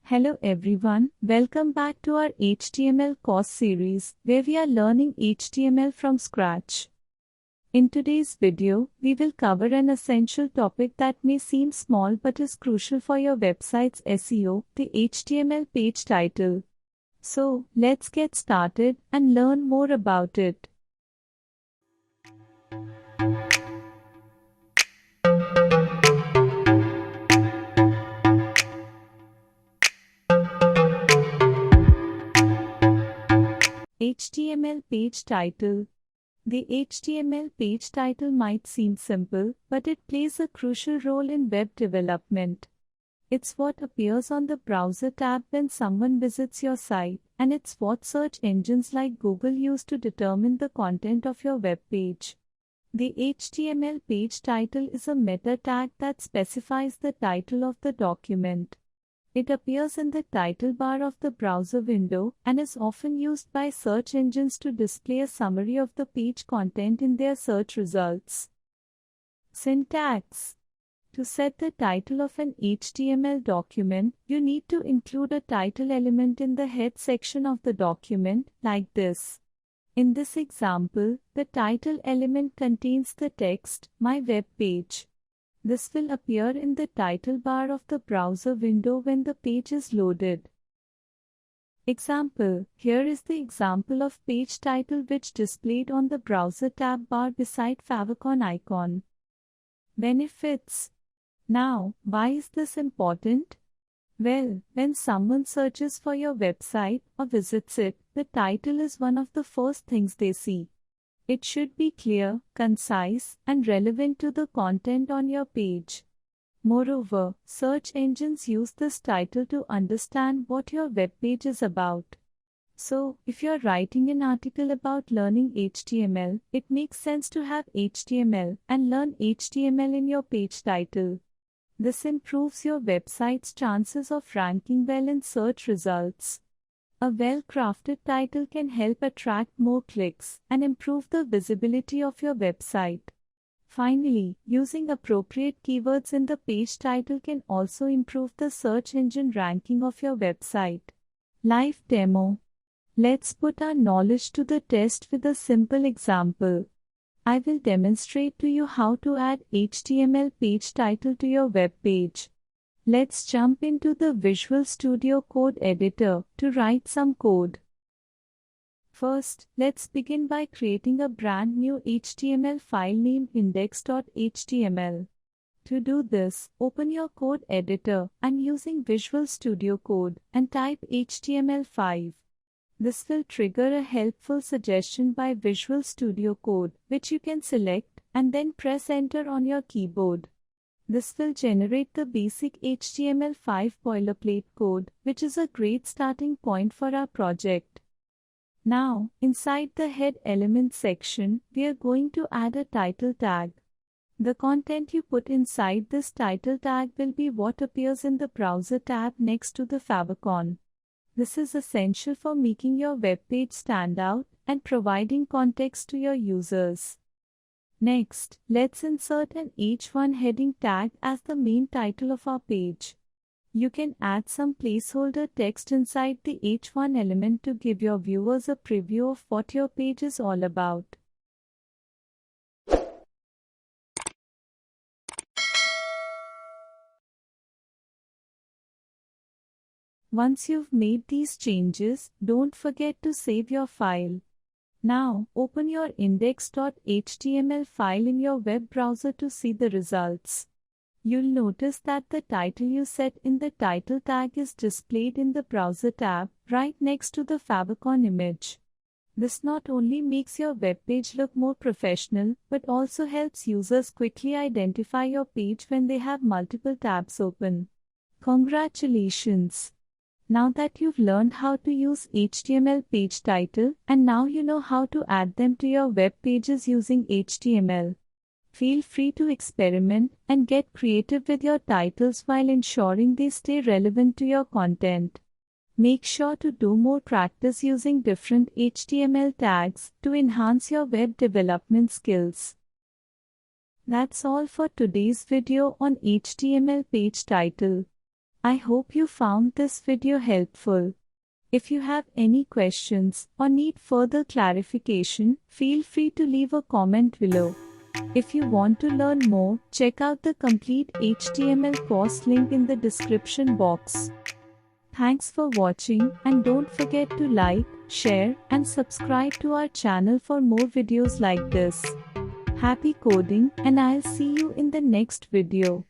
Hello everyone, welcome back to our HTML course series, where we are learning HTML from scratch. In today's video, we will cover an essential topic that may seem small but is crucial for your website's SEO, the HTML page title. So, let's get started and learn more about it. HTML page title. The HTML page title might seem simple, but it plays a crucial role in web development. It's what appears on the browser tab when someone visits your site, and it's what search engines like Google use to determine the content of your web page. The HTML page title is a meta tag that specifies the title of the document. It appears in the title bar of the browser window and is often used by search engines to display a summary of the page content in their search results. Syntax. To set the title of an HTML document, you need to include a title element in the head section of the document, like this. In this example, the title element contains the text, "My web page." This will appear in the title bar of the browser window when the page is loaded. Example. Here is the example of page title which displayed on the browser tab bar beside favicon icon. Benefits. Now, why is this important? Well, when someone searches for your website or visits it, the title is one of the first things they see. It should be clear, concise, and relevant to the content on your page. Moreover, search engines use this title to understand what your web page is about. So, if you're writing an article about learning HTML, it makes sense to have HTML and learn HTML in your page title. This improves your website's chances of ranking well in search results. A well-crafted title can help attract more clicks and improve the visibility of your website. Finally, using appropriate keywords in the page title can also improve the search engine ranking of your website. Live demo. Let's put our knowledge to the test with a simple example. I will demonstrate to you how to add HTML page title to your web page. Let's jump into the Visual Studio Code editor to write some code. First, let's begin by creating a brand new HTML file named index.html. To do this, open your code editor and using Visual Studio Code and type HTML5. This will trigger a helpful suggestion by Visual Studio Code, which you can select and then press enter on your keyboard. This will generate the basic HTML5 boilerplate code, which is a great starting point for our project. Now, inside the head element section, we are going to add a title tag. The content you put inside this title tag will be what appears in the browser tab next to the favicon. This is essential for making your web page stand out and providing context to your users. Next, let's insert an H1 heading tag as the main title of our page. You can add some placeholder text inside the H1 element to give your viewers a preview of what your page is all about. Once you've made these changes, don't forget to save your file. Now, open your index.html file in your web browser to see the results. You'll notice that the title you set in the title tag is displayed in the browser tab, right next to the favicon image. This not only makes your web page look more professional, but also helps users quickly identify your page when they have multiple tabs open. Congratulations! Now that you've learned how to use HTML page title, and now you know how to add them to your web pages using HTML. Feel free to experiment and get creative with your titles while ensuring they stay relevant to your content. Make sure to do more practice using different HTML tags to enhance your web development skills. That's all for today's video on HTML page title. I hope you found this video helpful. If you have any questions or need further clarification, feel free to leave a comment below. If you want to learn more, check out the complete HTML course link in the description box. Thanks for watching, and don't forget to like, share, and subscribe to our channel for more videos like this. Happy coding, and I'll see you in the next video.